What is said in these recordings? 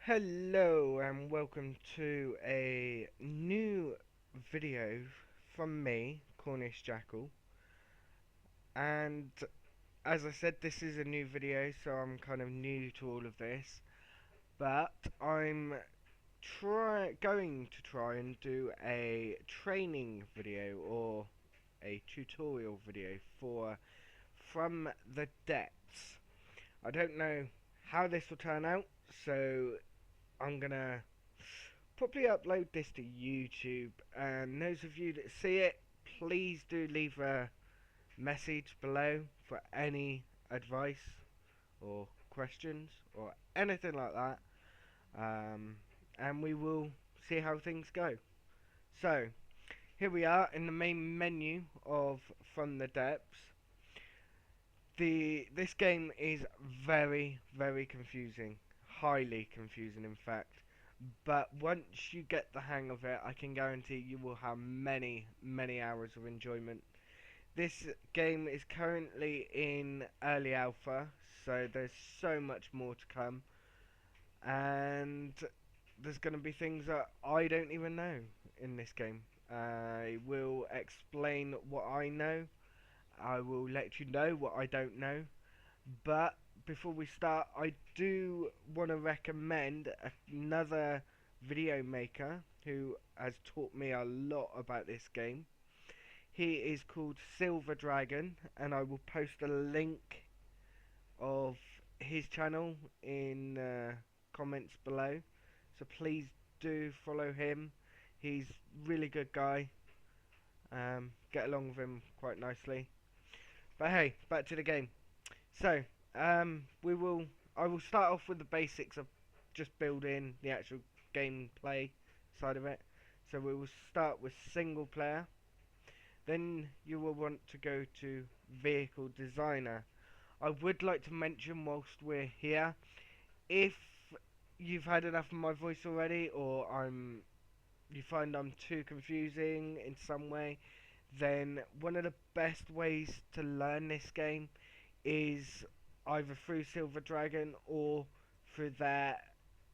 Hello and welcome to a new video from me, Cornish Jackal. And as I said, this is a new video, so I'm kind of new to all of this. But I'm going to try and do a training video or a tutorial video for From the Depths. I don't know how this will turn out, so I'm gonna probably upload this to YouTube, and those of you that see it, please do leave a message below for any advice or questions or anything like that, and we will see how things go. So, here we are in the main menu of From the Depths. This game is very confusing, highly confusing in fact. But once you get the hang of it, I can guarantee you will have many hours of enjoyment. This game is currently in early alpha, so there's so much more to come. And there's going to be things that I don't even know in this game. I will explain what I know. I will let you know what I don't know. But before we start, I do want to recommend another video maker who has taught me a lot about this game. He is called Silver Dragon, and I will post a link of his channel in comments below. So please do follow him. He's really good guy. Get along with him quite nicely. But hey, back to the game. So, I will start off with the basics of just building the actual gameplay side of it. So we will start with single player. Then you will want to go to vehicle designer. I would like to mention whilst we're here, if you've had enough of my voice already, or you find I'm too confusing in some way, then one of the best ways to learn this game is either through Silver Dragon or through their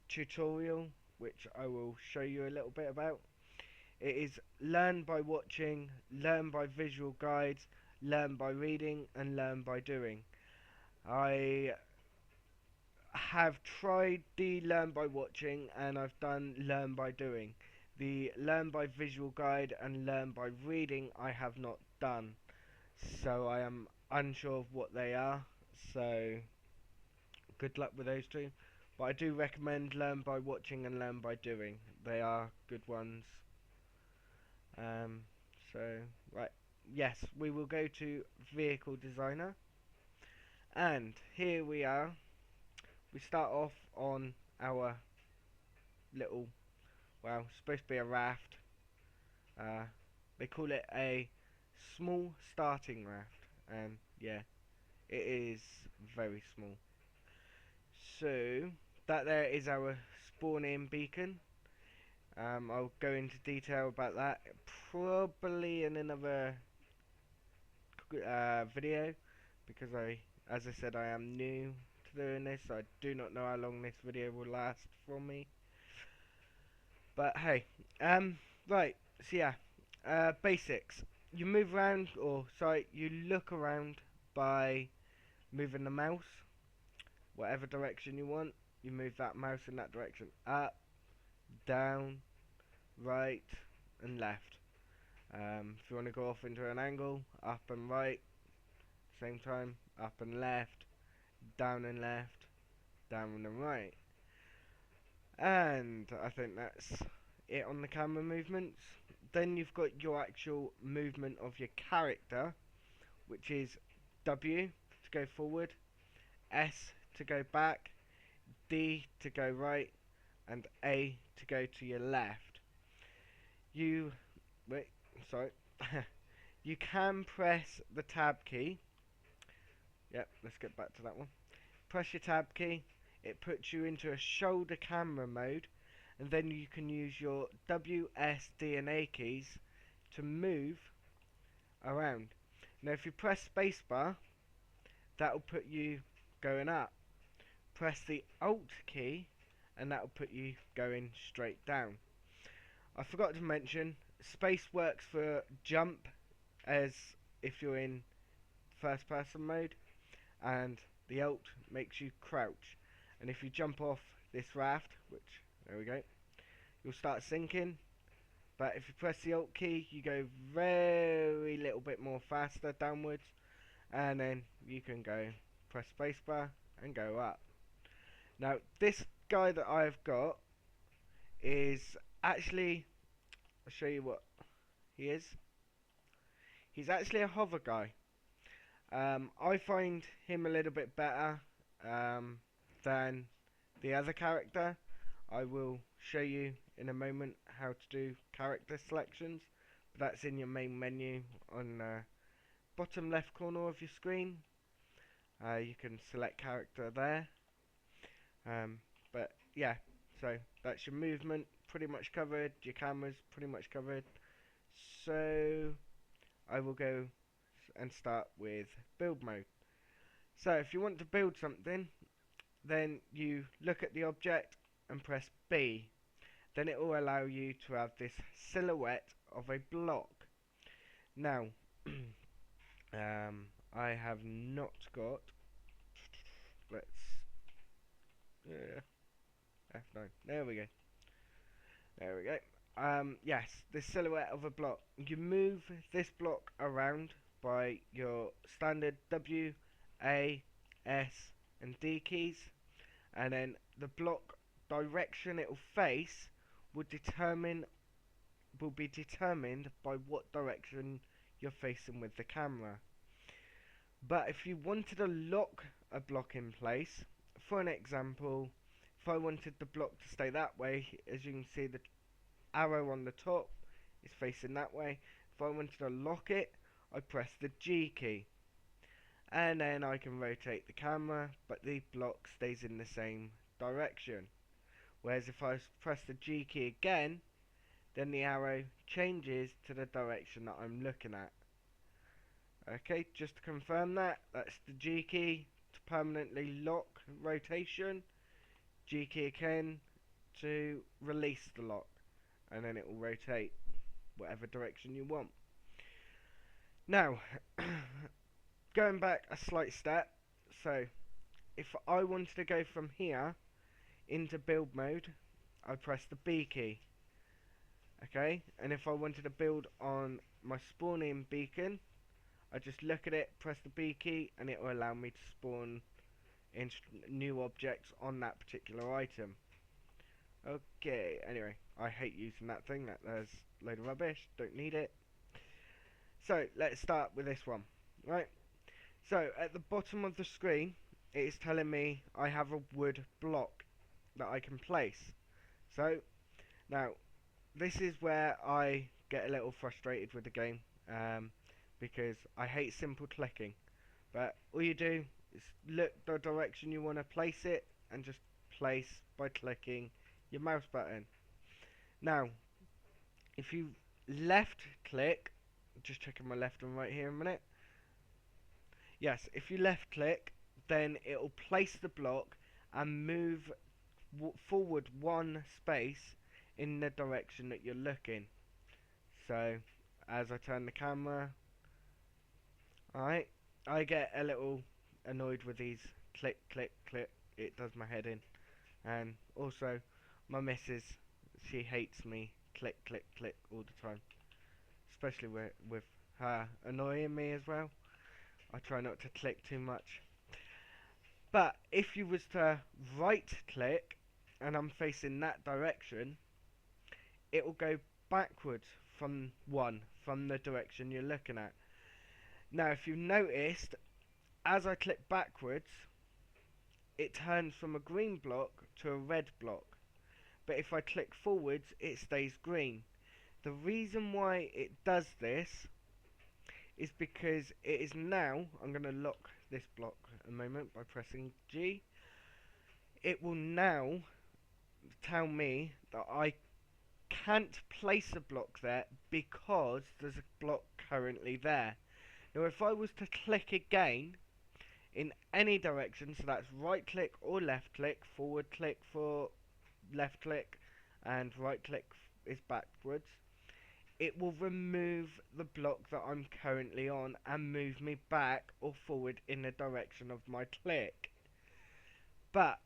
tutorial, which I will show you a little bit about. It is learn by watching, learn by visual guides, learn by reading, and learn by doing. I have tried the learn by watching, and I've done learn by doing. The learn by visual guide and learn by reading I have not done, so I am unsure of what they are. So good luck with those two. But I do recommend learn by watching and learn by doing. They are good ones. Um, so right, yes, we will go to vehicle designer, and here we are. We start off on our little, well, supposed to be a raft. Uh, they call it a small starting raft, and yeah, it is very small. So that there is our spawn-in beacon. I'll go into detail about that probably in another video, because as I said, I am new to doing this, so I do not know how long this video will last for me. But hey, right, so yeah, basics. You move around, or sorry, you look around by moving the mouse, whatever direction you want. You move that mouse in that direction, up, down, right, and left. If you want to go off into an angle, up and right, same time, up and left, down and left, down and right. And I think that's it on the camera movements. Then you've got your actual movement of your character, which is W to go forward, S to go back, D to go right, and A to go to your left. You wait, sorry. You can press the tab key. Yep, let's get back to that one. Press your tab key. It puts you into a shoulder camera mode, and then you can use your W, S, D, and A keys to move around. Now, if you press spacebar, that will put you going up. Press the Alt key, and that will put you going straight down. I forgot to mention, space works for jump as if you're in first person mode, and the alt makes you crouch. And if you jump off this raft, which, there we go, you'll start sinking. But if you press the alt key, you go very little bit more faster downwards, and then you can go press spacebar and go up. Now this guy that I've got is actually, I'll show you what he is. He's actually a hover guy. I find him a little bit better than the other character. I will show you in a moment how to do character selections, but that's in your main menu on the bottom left corner of your screen. You can select character there. But yeah, so that's your movement pretty much covered, your camera's pretty much covered. So I will go and start with build mode. So if you want to build something, then you look at the object and press B. Then it will allow you to have this silhouette of a block. Now, I have not got, let's, F9, there we go. There we go. Yes, the silhouette of a block. You move this block around by your standard W, A, S, and D keys, and then the block direction it will face will be determined by what direction you're facing with the camera. But if you wanted to lock a block in place, for an example, if I wanted the block to stay that way, as you can see the arrow on the top is facing that way. If I wanted to lock it, I press the G key, and then I can rotate the camera, but the block stays in the same direction. Whereas if I press the G key again, then the arrow changes to the direction that I'm looking at. Okay, just to confirm that, that's the G key to permanently lock rotation, G key again to release the lock, and then it will rotate whatever direction you want. Now, going back a slight step, so if I wanted to go from here into build mode, I press the B key. Okay, and if I wanted to build on my spawning beacon, I just look at it, press the B key, and it will allow me to spawn in new objects on that particular item. Okay, anyway, I hate using that thing, there's a load of rubbish, don't need it. So, let's start with this one, right? So, at the bottom of the screen, it is telling me I have a wood block that I can place. So, now, this is where I get a little frustrated with the game, because I hate simple clicking. But all you do is look the direction you want to place it, and just place by clicking your mouse button. Now, if you left click, just checking my left and right here a minute. Yes, if you left click, then it will place the block and move forward one space in the direction that you're looking. So, as I turn the camera, alright, I get a little annoyed with these click, click, click, it does my head in. And also, my missus, she hates me click, click, click all the time. Especially with her annoying me as well. I try not to click too much. But if you was to right click and I'm facing that direction, it will go backwards from the direction you're looking at. Now if you noticed, as I click backwards, it turns from a green block to a red block. But if I click forwards, it stays green. The reason why it does this is because it is now, I'm going to lock this block a moment by pressing G. It will now tell me that I can't place a block there because there's a block currently there. Now if I was to click again in any direction, so that's right click or left click, forward click for left click and right click is backwards, it will remove the block that I'm currently on and move me back or forward in the direction of my click. But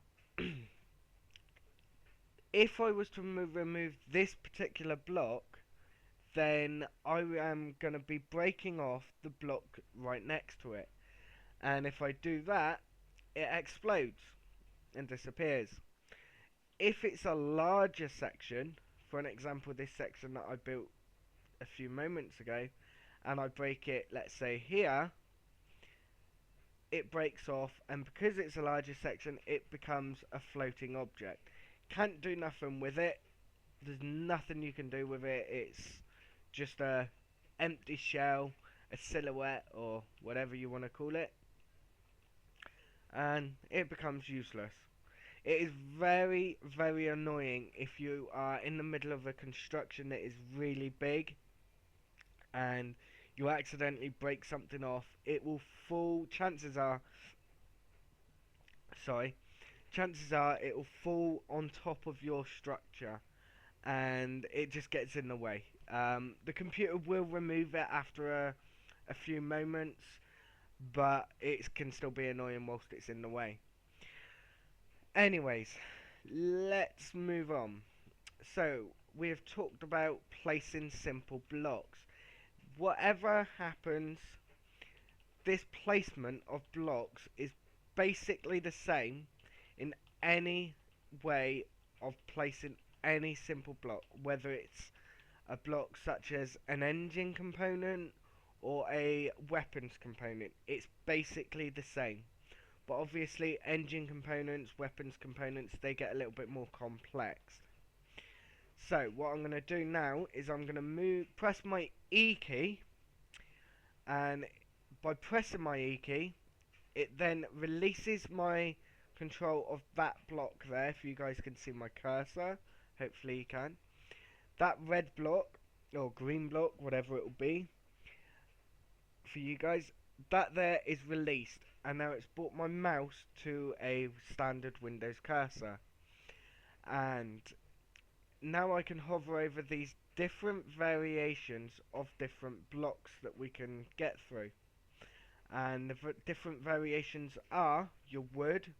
if I was to remove this particular block, then I am going to be breaking off the block right next to it. And if I do that, it explodes and disappears. If it's a larger section, for an example, this section that I built a few moments ago, and I break it, let's say here, it breaks off, and because it's a larger section, it becomes a floating object. Can't do nothing with it. There's nothing you can do with it. It's just a empty shell, a silhouette, or whatever you want to call it, and it becomes useless. It is very, very annoying if you are in the middle of a construction that is really big and you accidentally break something off. It will fall, chances are it will fall on top of your structure and it just gets in the way. The computer will remove it after a few moments, but it can still be annoying whilst it's in the way. Anyways, let's move on. So, we have talked about placing simple blocks. Whatever happens, this placement of blocks is basically the same in any way of placing any simple block, whether it's a block such as an engine component or a weapons component. It's basically the same. But obviously engine components, weapons components, they get a little bit more complex. So what I'm going to do now is I'm going to press my E key, and by pressing my E key, it then releases my control of that block there. If you guys can see my cursor, hopefully you can. That red block, or green block, whatever it will be, for you guys, that there is released, and now it's brought my mouse to a standard Windows cursor. And now I can hover over these different variations of different blocks that we can get through. And the different variations are your wood,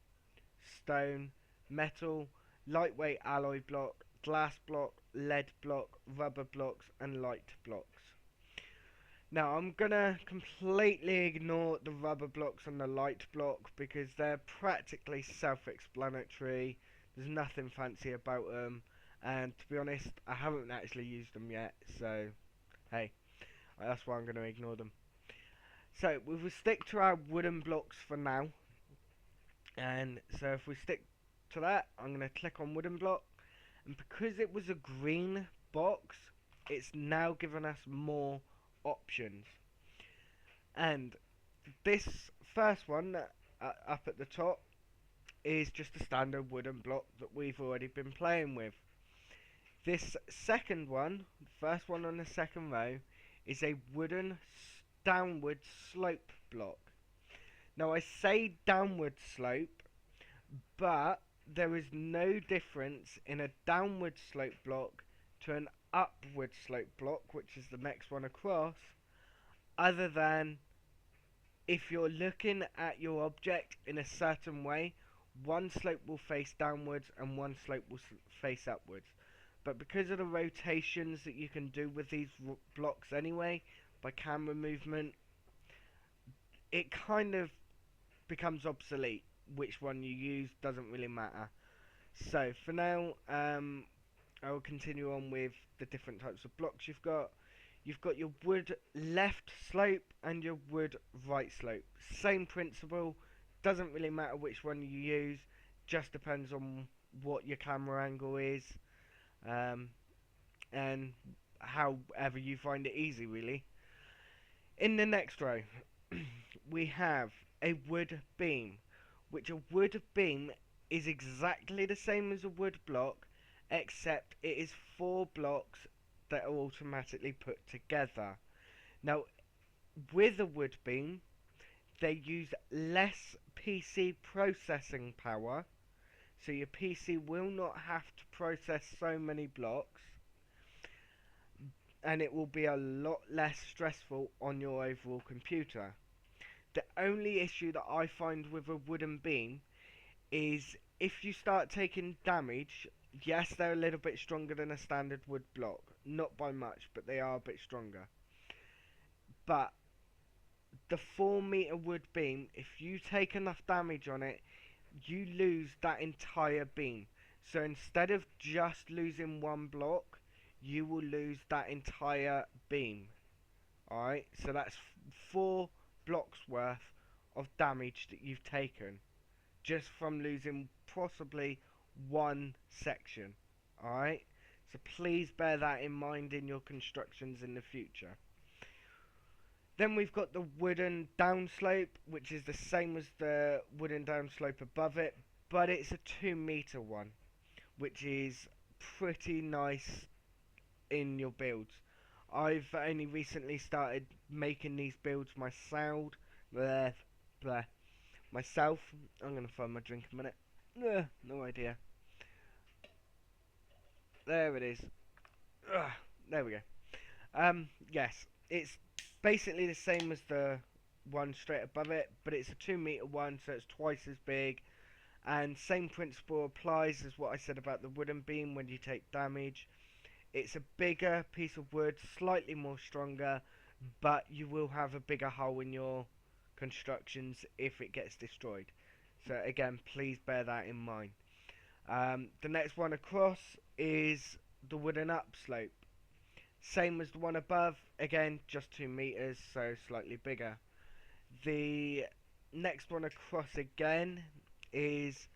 stone, metal, lightweight alloy block, glass block, lead block, rubber blocks, and light blocks. Now I'm gonna completely ignore the rubber blocks and the light block because they're practically self-explanatory. There's nothing fancy about them, and to be honest, I haven't actually used them yet, so hey, that's why I'm gonna ignore them. So we will stick to our wooden blocks for now, and so if we stick to that, I'm gonna click on wooden block, and because it was a green box, it's now given us more options. And this first one up at the top is just a standard wooden block that we've already been playing with. This second one, the first one on the second row, is a wooden downward slope block. Now I say downward slope, but there is no difference in a downward slope block to an upward slope block, which is the next one across, other than if you're looking at your object in a certain way, one slope will face downwards and one slope will face upwards. But because of the rotations that you can do with these blocks anyway, by camera movement, it kind of becomes obsolete. Which one you use doesn't really matter. So for now, I will continue on with the different types of blocks you've got. You've got your wood left slope and your wood right slope. Same principle, doesn't really matter which one you use, just depends on what your camera angle is, and however you find it easy really. In the next row, we have a wood beam, which a wood beam is exactly the same as a wood block, except it is 4 blocks that are automatically put together. Now, with a wood beam, they use less PC processing power, so your PC will not have to process so many blocks, and it will be a lot less stressful on your overall computer. The only issue that I find with a wooden beam is if you start taking damage, yes, they're a little bit stronger than a standard wood block. Not by much, but they are a bit stronger. But the 4 meter wood beam, if you take enough damage on it, you lose that entire beam. So instead of just losing one block, you will lose that entire beam. Alright, so that's 4 blocks worth of damage that you've taken just from losing possibly one section. Alright, so please bear that in mind in your constructions in the future. Then we've got the wooden downslope, which is the same as the wooden downslope above it, but it's a 2 meter one, which is pretty nice in your builds. I've only recently started making these builds myself. Bleh, bleh, myself. I'm gonna find my drink in a minute. No idea. There it is. Ugh, there we go. Yes, it's basically the same as the one straight above it, but it's a 2 meter one, so it's twice as big. And same principle applies as what I said about the wooden beam when you take damage. It's a bigger piece of wood, slightly more stronger, but you will have a bigger hole in your constructions if it gets destroyed. So again, please bear that in mind. The next one across is the wooden upslope. Same as the one above, again, just 2 meters, so slightly bigger. The next one across again is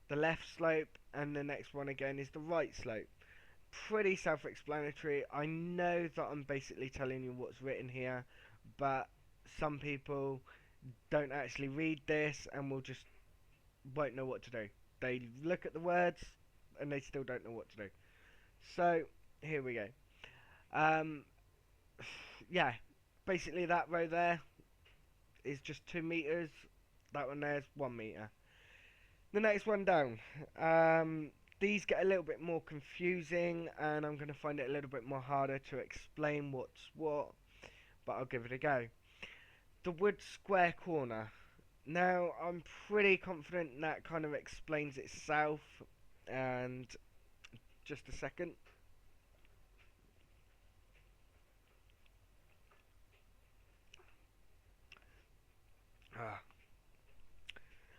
the left slope, and the next one again is the right slope. Pretty self-explanatory. I know that I'm basically telling you what's written here, but some people don't actually read this and won't know what to do. They look at the words and they still don't know what to do. So here we go. Yeah, basically that row there is just 2 meters. That one there is 1 meter. The next one down. These get a little bit more confusing, and I'm going to find it a little bit more harder to explain what's what, but I'll give it a go. The wood square corner. Now, I'm pretty confident that kind of explains itself, and just a second.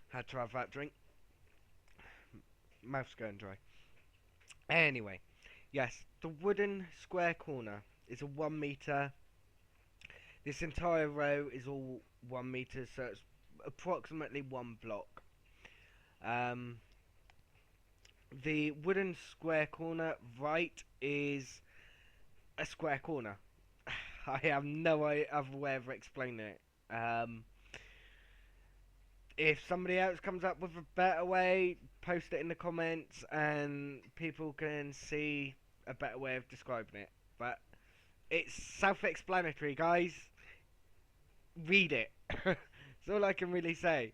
Had to have that drink. Mouth's going dry. Anyway, yes, the wooden square corner is a 1 meter. This entire row is all 1 meter, so it's approximately 1 block. The wooden square corner right is a square corner. I have no other way of explaining it. If somebody else comes up with a better way, post it in the comments and people can see a better way of describing it. But it's self-explanatory, guys. Read it. That's all I can really say.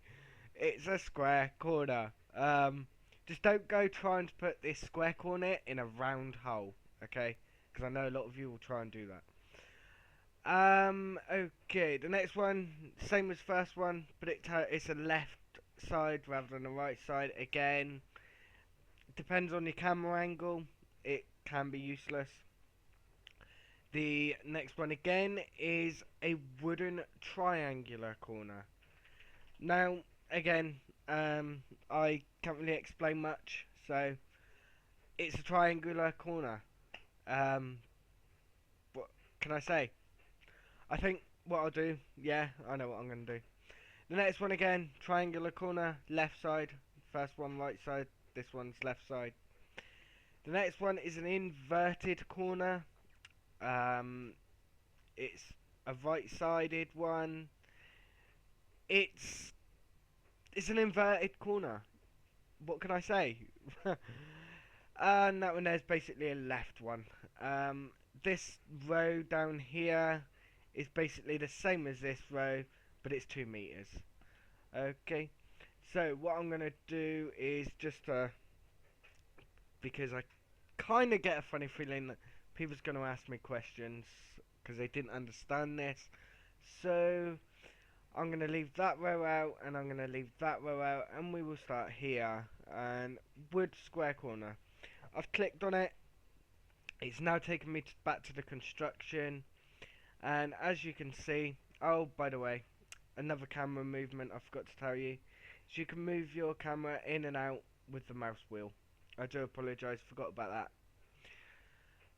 It's a square corner. Just don't go trying to put this square corner in a round hole, okay? Because I know a lot of you will try and do that. Okay, the next one, same as first one, but it's a left side rather than a right side. Again, depends on your camera angle, it can be useless. The next one again is a wooden triangular corner. Now, again, I can't really explain much, so it's a triangular corner. What can I say? I think what I'll do, yeah, I know what I'm going to do. The next one again, triangular corner, left side. First one right side, this one's left side. The next one is an inverted corner. It's a right-sided one. It's an inverted corner. What can I say? And that one there's basically a left one. This row down here is basically the same as this row, but it's 2 meters. Okay, So what I'm gonna do is just because I kind of get a funny feeling that people's gonna ask me questions because they didn't understand this. So I'm gonna leave that row out, and I'm gonna leave that row out, and we will start here. And wood square corner. I've clicked on it. It's now taken me back to the construction, and as you can see, oh by the way, another camera movement I forgot to tell you, is you can move your camera in and out with the mouse wheel. I do apologise, forgot about that.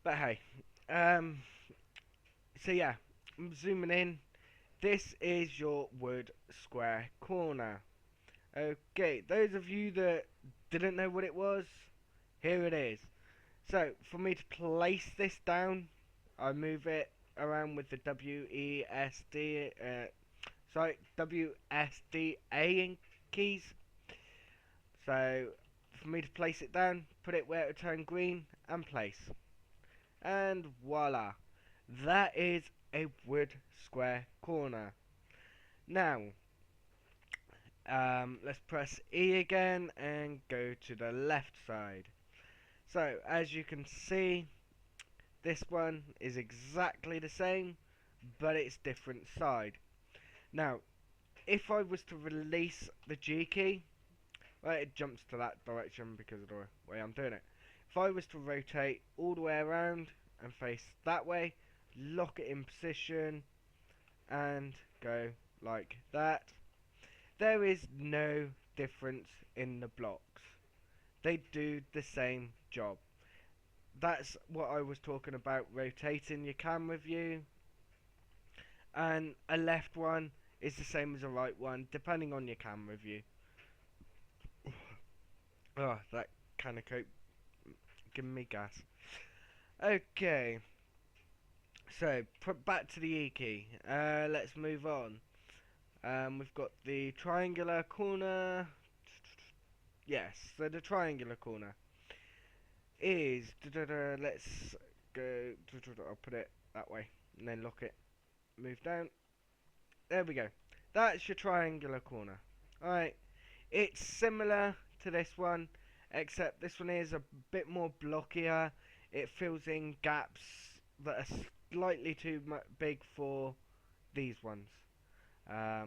But hey, um, so yeah, I'm zooming in. This is your wood square corner. Okay, those of you that didn't know what it was, here it is. So, for me to place this down, I move it around with the WSDA keys. So, for me to place it down, put it where it will turn green, and place. And voila, that is a wood square corner. Now, let's press E again and go to the left side. So, as you can see, this one is exactly the same, but it's different side. Now, if I was to release the G key, well, it jumps to that direction because of the way I'm doing it. If I was to rotate all the way around and face that way, lock it in position, and go like that, there is no difference in the blocks. They do the same job. That's what I was talking about, rotating your camera view. And a left one is the same as a right one, depending on your camera view. Oh, that kind of coat giving me gas. Okay, so back to the E key. Let's move on. We've got the triangular corner. Yes, so the triangular corner is. Let's go. I'll put it that way and then lock it. Move down. There we go. That's your triangular corner. Alright, it's similar to this one, except this one is a bit more blockier. It fills in gaps that are slightly too big for these ones. I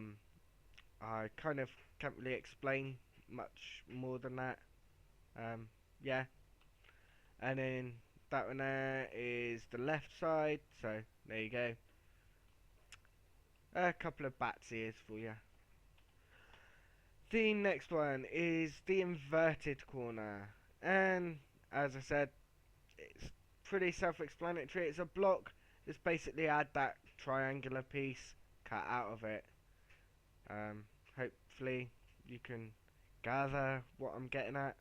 kind of can't really explain much more than that. Yeah, and then that one there is the left side, so there you go. A couple of bats ears for you. The next one is the inverted corner, and as I said, it's pretty self-explanatory. It's a block that's basically had that triangular piece cut out of it. Hopefully you can gather what I'm getting at.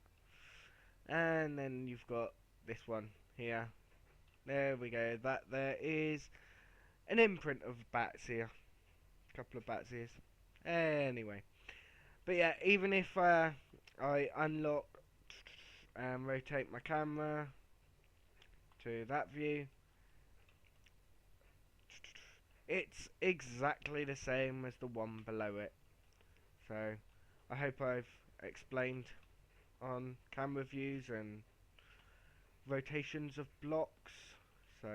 And then you've got this one here. There we go. That there is an imprint of bats here. A couple of bats ears. Anyway. But yeah, even if I unlock and rotate my camera to that view, it's exactly the same as the one below it. So I hope I've explained on camera views and rotations of blocks. So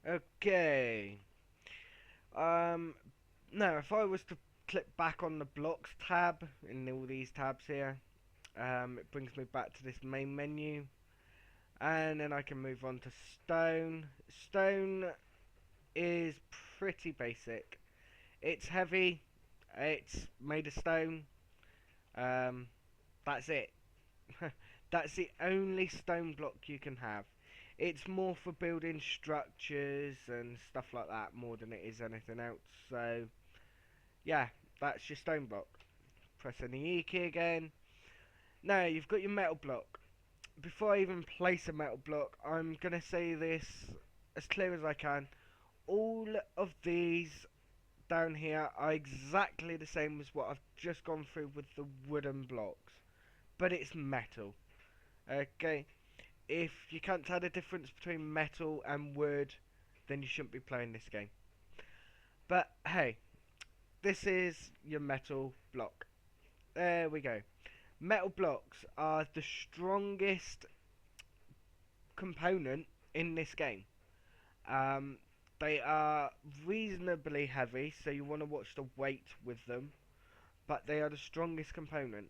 okay. Now if I was to click back on the blocks tab in all these tabs here, it brings me back to this main menu, and then I can move on to stone. Stone is pretty basic. It's heavy, it's made of stone, that's it. That's the only stone block you can have. It's more for building structures and stuff like that more than it is anything else. So yeah, that's your stone block. Pressing the E key again. Now you've got your metal block. Before I even place a metal block, I'm gonna say this as clear as I can. All of these down here are exactly the same as what I've just gone through with the wooden blocks, but it's metal. Okay, if you can't tell the difference between metal and wood, then you shouldn't be playing this game. But hey, this is your metal block. There we go. Metal blocks are the strongest component in this game. Um, they are reasonably heavy, so you want to watch the weight with them, but they are the strongest component.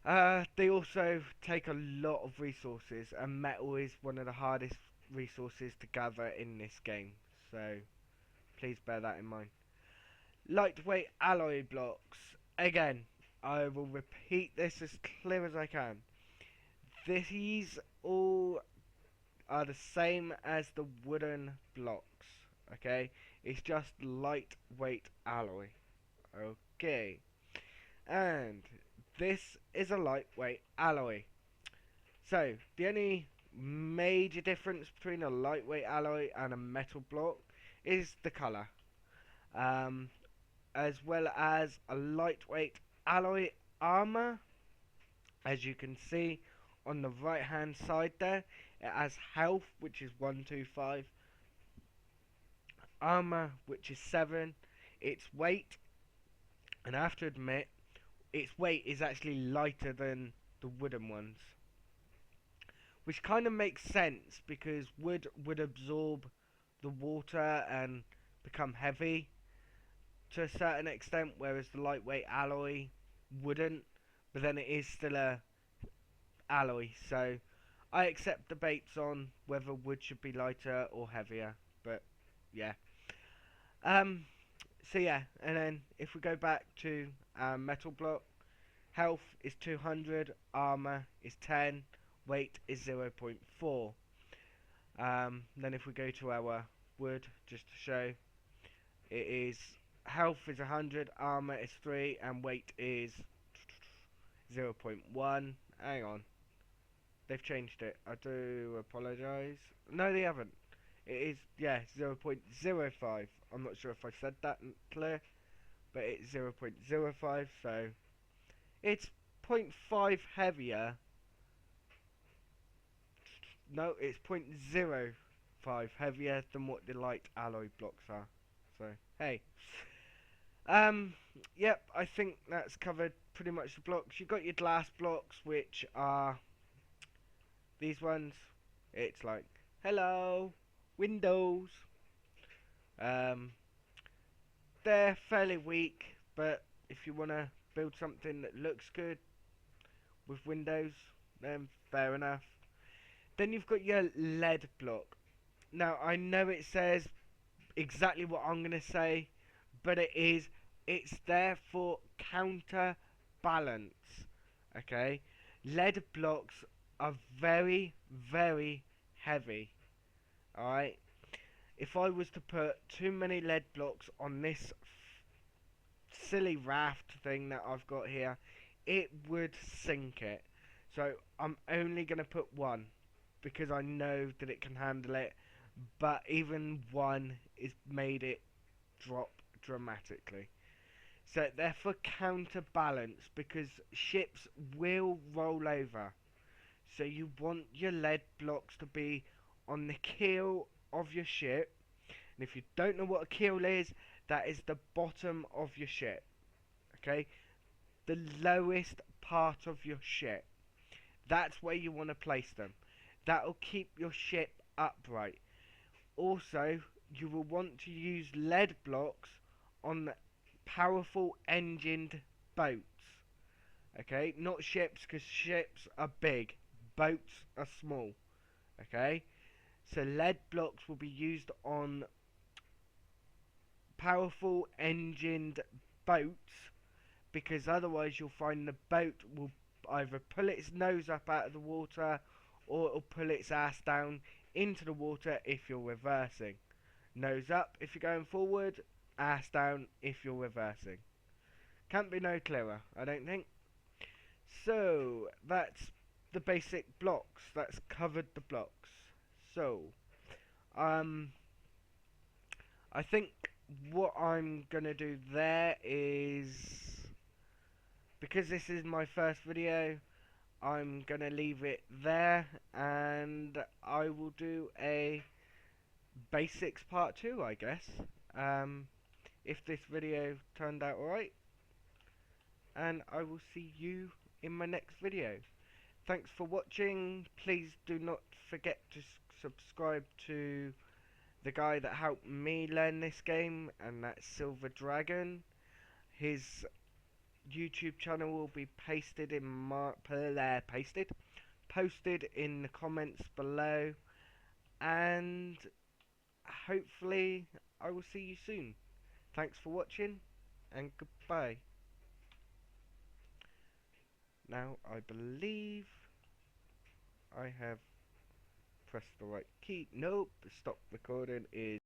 They also take a lot of resources, and metal is one of the hardest resources to gather in this game, so please bear that in mind. Lightweight alloy blocks. Again, I will repeat this as clear as I can. These all are the same as the wooden blocks, okay? It's just lightweight alloy, okay? And this is a lightweight alloy. So, the only major difference between a lightweight alloy and a metal block is the colour. As well as a lightweight alloy armour, as you can see on the right hand side there, it has health, which is 125, armour, which is 7, its weight, and I have to admit, its weight is actually lighter than the wooden ones, which kind of makes sense because wood would absorb the water and become heavy to a certain extent, whereas the lightweight alloy wouldn't, but then it is still a alloy, so I accept debates on whether wood should be lighter or heavier, but yeah. So yeah, and then if we go back to metal block, health is 200, armor is 10, weight is 0.4. Then if we go to our wood, just to show, it is health is 100, armor is 3, and weight is 0.1. Hang on. They've changed it. I do apologise. No, they haven't. It is, yeah, 0.05. I'm not sure if I said that clear, but it's 0.05, so it's 0.5 heavier. No, it's 0.05 heavier than what the light alloy blocks are. So, hey. Yep, I think that's covered pretty much the blocks. You've got your glass blocks, which are these ones. It's like, hello, Windows. They're fairly weak, but if you want to build something that looks good with Windows, then fair enough. Then you've got your lead block. Now, I know it says exactly what I'm going to say, but it's there for counterbalance, okay? Lead blocks are very, very heavy, alright? If I was to put too many lead blocks on this silly raft thing that I've got here, it would sink it. So I'm only going to put one, because I know that it can handle it, but even one is made it drop dramatically. So they're for counterbalance, because ships will roll over. So you want your lead blocks to be on the keel of your ship. And if you don't know what a keel is, that is the bottom of your ship. Okay? The lowest part of your ship. That's where you want to place them. That'll keep your ship upright. Also, you will want to use lead blocks on powerful engined boats. Okay? Not ships, because ships are big. Boats are small. Okay? So lead blocks will be used on powerful engined boats, because otherwise you'll find the boat will either pull its nose up out of the water, or it'll pull its ass down into the water if you're reversing. Nose up if you're going forward, ass down if you're reversing. Can't be no clearer, I don't think. So, that's the basic blocks. That's covered the blocks. So, I think what I'm gonna do there is, because this is my first video, I'm gonna leave it there, and I will do a basics part 2, I guess. if this video turned out alright, and I will see you in my next video. Thanks for watching. Please do not forget to subscribe to the guy that helped me learn this game, and that's Silver Dragon. His YouTube channel will be posted in posted in the comments below, and hopefully I will see you soon. Thanks for watching, and goodbye. Now I believe I have pressed the right key. Nope, stop recording is